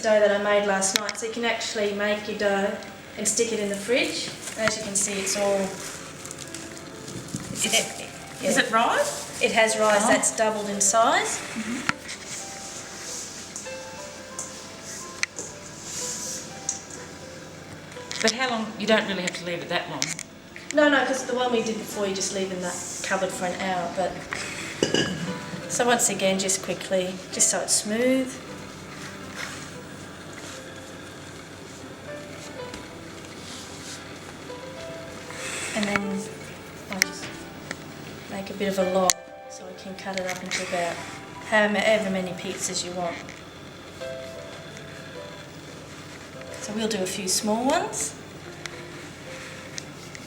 dough that I made last night. So you can actually make your dough and stick it in the fridge. As you can see, it's all... Does it rise? It has rise. Oh. That's doubled in size. But how long? You don't really have to leave it that long. No, because the one we did before, you just leave in that cupboard for an hour. But so once again, just quickly, just so it's smooth. And then I'll just make a bit of a log so we can cut it up into about however many pizzas you want. So we'll do a few small ones.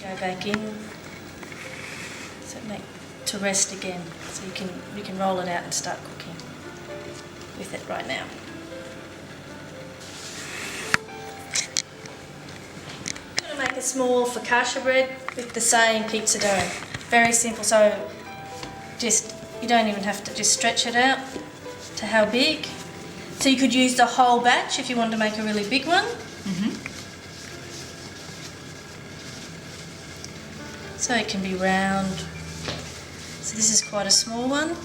Go back in. So make to rest again. So you can roll it out and start cooking with it right now. I'm going to make a small focaccia bread with the same pizza dough. Very simple. So just you don't even have to just stretch it out to how big. So you could use the whole batch if you wanted to make a really big one. So it can be round. So this is quite a small one.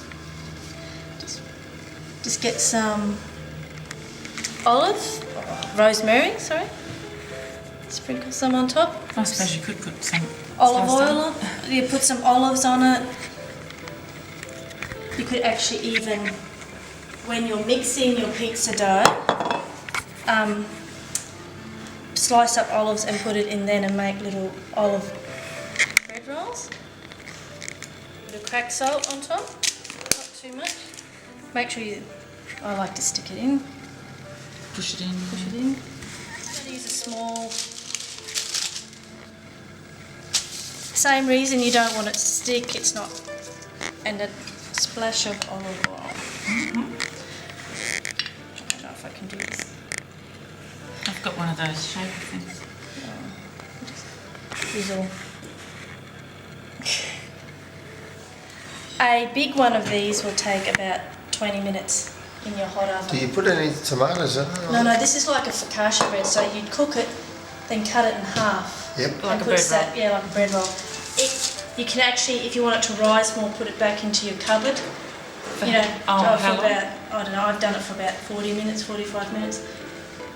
Just get some rosemary, sorry. Sprinkle some on top. I suppose you could put some olive oil on. You put some olives on it. You could actually even, when you're mixing your pizza dough, slice up olives and put it in then and make little olive bread rolls. Put a cracked salt on top, not too much. Make sure I like to stick it in. Push it in. Push it in. I'm going to use a small. Same reason you don't want it to stick, it's not, and a splash of olive oil. I don't know if I can do this. I've got one of those shape things. Drizzle. A big one of these will take about 20 minutes in your hot oven. Do you put any tomatoes in it? No, this is like a focaccia bread, so you'd cook it, then cut it in half. Yep. Like a bread roll. Yeah, like a bread roll. You can actually, if you want it to rise more, put it back into your cupboard. For about, I don't know, I've done it for about 40 minutes, 45 minutes.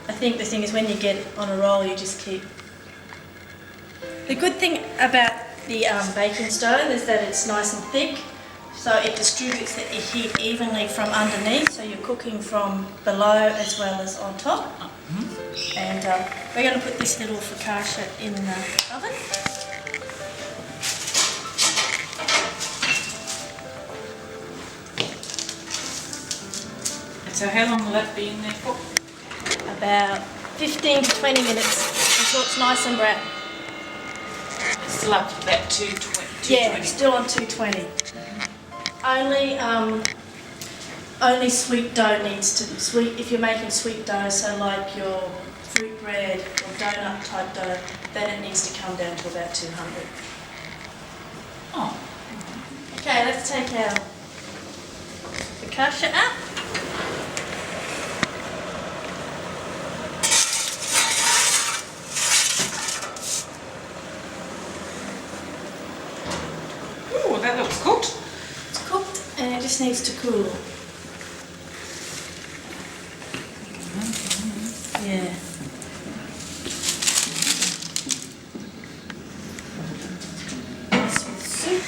I think the thing is when you get it on a roll, you just keep... The good thing about the baking stone is that it's nice and thick, so it distributes the heat evenly from underneath, so you're cooking from below as well as on top. And we're going to put this little focaccia in the oven. So how long will that be in there for? About 15 to 20 minutes until it's nice and brown. It's still up to about 220. Yeah, still on 220. Only sweet dough needs to if you're making sweet dough, so like your fruit bread or donut type dough, then it needs to come down to about 200. Oh. Okay, let's take our focaccia out. Oh, that looks cooked. It's cooked and it just needs to cool. Yeah. Soup.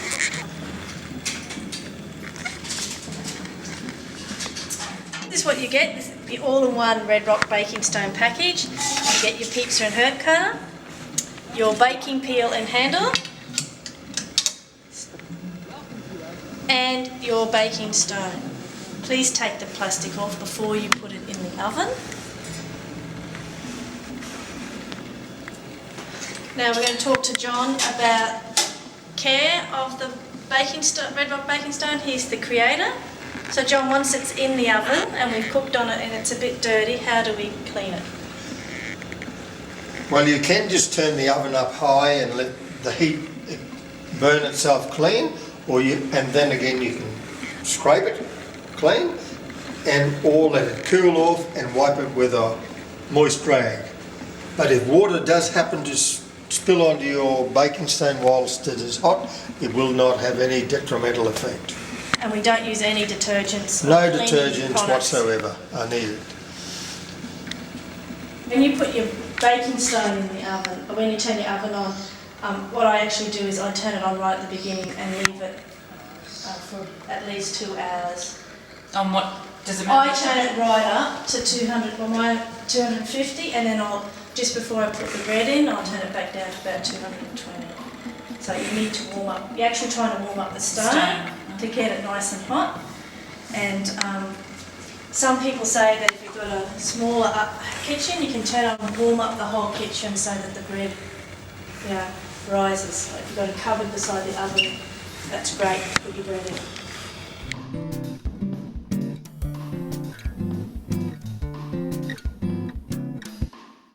This is what you get, this is the all-in-one Redrock baking stone package. You get your pizza and herb cutter, your baking peel and handle, and your baking stone. Please take the plastic off before you put it in the oven. Now we're going to talk to John about care of the baking stone, Redrock baking stone. He's the creator. So John, once it's in the oven and we've cooked on it and it's a bit dirty, how do we clean it? Well, you can just turn the oven up high and let the heat burn itself clean, and then again you can scrape it clean. or let it cool off and wipe it with a moist rag. But if water does happen to spill onto your baking stone whilst it is hot, it will not have any detrimental effect. And we don't use any detergents. or No cleaning detergents products. whatsoever are needed. When you put your baking stone in the oven, or when you turn your oven on, what I actually do is I turn it on right at the beginning and leave it for at least 2 hours. On what, does it I matter? turn it right up to 250, and then just before I put the bread in, I'll turn it back down to about 220. So you need to warm up, you're actually trying to warm up the stone to get it nice and hot. And some people say that if you've got a smaller kitchen, you can turn up and warm up the whole kitchen so that the bread rises. Like if you've got a cupboard beside the oven, that's great to put your bread in.